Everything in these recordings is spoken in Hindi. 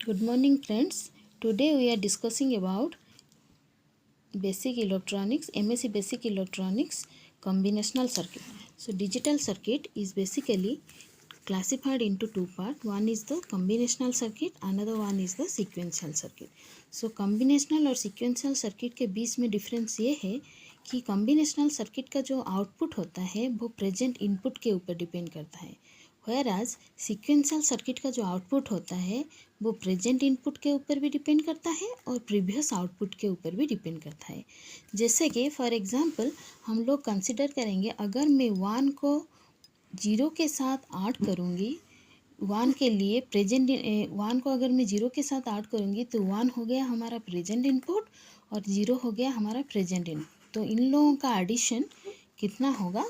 Good morning friends. Today we are discussing about basic electronics, MSc basic electronics combinational circuit. So digital circuit is basically classified into two parts. One is the combinational circuit, another one is the sequential circuit. So combinational और sequential circuit के बीच में डिफरेंस ये है कि कॉम्बिनेशनल सर्किट का जो आउटपुट होता है वो प्रेजेंट इनपुट के ऊपर डिपेंड करता है, व्हेयरएज सीक्वेंशियल सर्किट का जो आउटपुट होता है वो प्रेजेंट इनपुट के ऊपर भी डिपेंड करता है और प्रीवियस आउटपुट के ऊपर भी डिपेंड करता है। जैसे कि फॉर एग्जांपल हम लोग कंसिडर करेंगे, अगर मैं 1 को 0 के साथ ऐड करूँगी, 1 के लिए प्रेजेंट 1 को अगर मैं 0 के साथ ऐड करूँगी तो 1 हो गया हमारा प्रेजेंट इनपुट और 0 हो गया हमारा प्रेजेंट इनपुट। तो इन लोगों का एडिशन कितना होगा?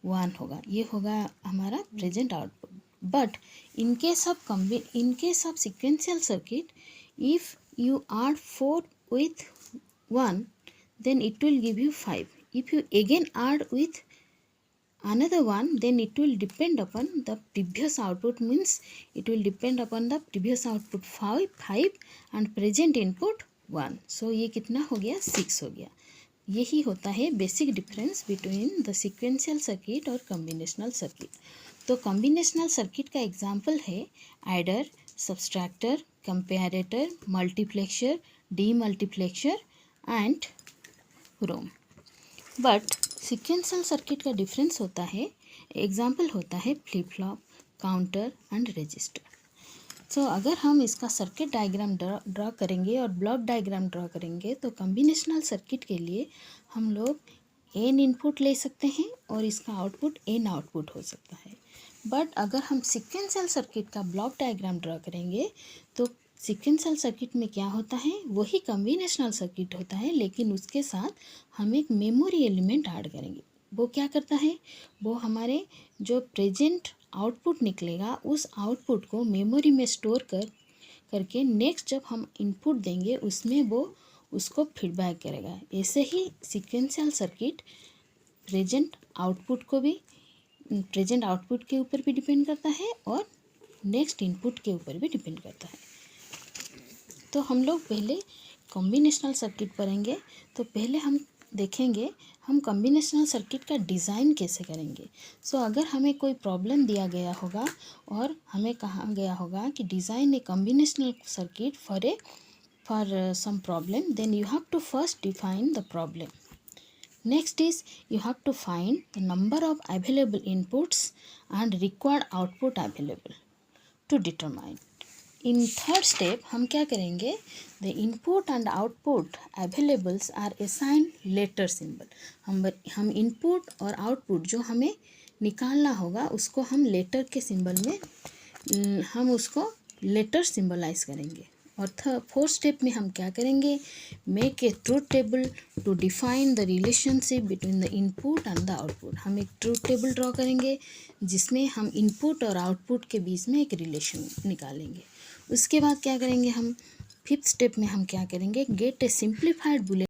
1 होगा। ये होगा हमारा present output. But in case of sequential circuit, if you add 4 with 1, then it will give you 5. If you again add with another one, then it will depend upon the previous output, means it will depend upon the previous output 5 and present input 1. So ये कितना हो गया? 6 हो गया। यही होता है basic difference between the sequential circuit और कॉम्बिनेशनल सर्किट। तो कॉम्बिनेशनल सर्किट का एग्जांपल है adder, subtractor, comparator, multiplexer, demultiplexer and ROM. But sequential circuit का डिफरेंस होता है, एग्जांपल होता है flip flop, counter and register. तो अगर हम इसका सर्किट डायग्राम ड्रा करेंगे और ब्लॉक डायग्राम ड्रा करेंगे तो कॉम्बिनेशनल सर्किट के लिए हम लोग एन इनपुट ले सकते हैं और इसका आउटपुट एन आउटपुट हो सकता है। बट अगर हम सीक्वेंशियल सर्किट का ब्लॉक डायग्राम ड्रा करेंगे तो सीक्वेंशियल सर्किट में क्या होता है, वही कॉम्बिनेशनल सर्किट होता है, लेकिन उसके साथ हम एक मेमोरी एलिमेंट ऐड करेंगे। वो क्या करता है, वो हमारे जो प्रेजेंट आउटपुट निकलेगा उस आउटपुट को मेमोरी में स्टोर करके नेक्स्ट जब हम इनपुट देंगे उसमें वो उसको फीडबैक करेगा। ऐसे ही सीक्वेंशियल सर्किट प्रेजेंट आउटपुट के ऊपर भी डिपेंड करता है और नेक्स्ट इनपुट के ऊपर भी डिपेंड करता है। तो हम लोग पहले कॉम्बिनेशनल सर्किट पढ़ेंगे। तो पहले हम देखेंगे हम कॉम्बिनेशनल सर्किट का डिज़ाइन कैसे करेंगे। सो अगर हमें कोई प्रॉब्लम दिया गया होगा और हमें कहा गया होगा कि design a combinational circuit for some problem, then you have to first define the problem. Next is you have to find the number of available inputs and required output available to determine. In third step हम क्या करेंगे, the input and output availables are assigned letter symbol. हम input और output जो हमें निकालना होगा उसको हम लेटर के सिंबल में हम उसको लेटर सिंबलाइज करेंगे। और फोर्थ स्टेप में हम क्या करेंगे, make a truth table to define the relationship between the input and the output. हम एक ट्रूथ टेबल ड्रॉ करेंगे जिसमें हम इनपुट और आउटपुट के बीच में एक रिलेशन निकालेंगे। उसके बाद क्या करेंगे, हम फिफ्थ स्टेप में हम क्या करेंगे, गेट ए सिंप्लीफाइड बुलेट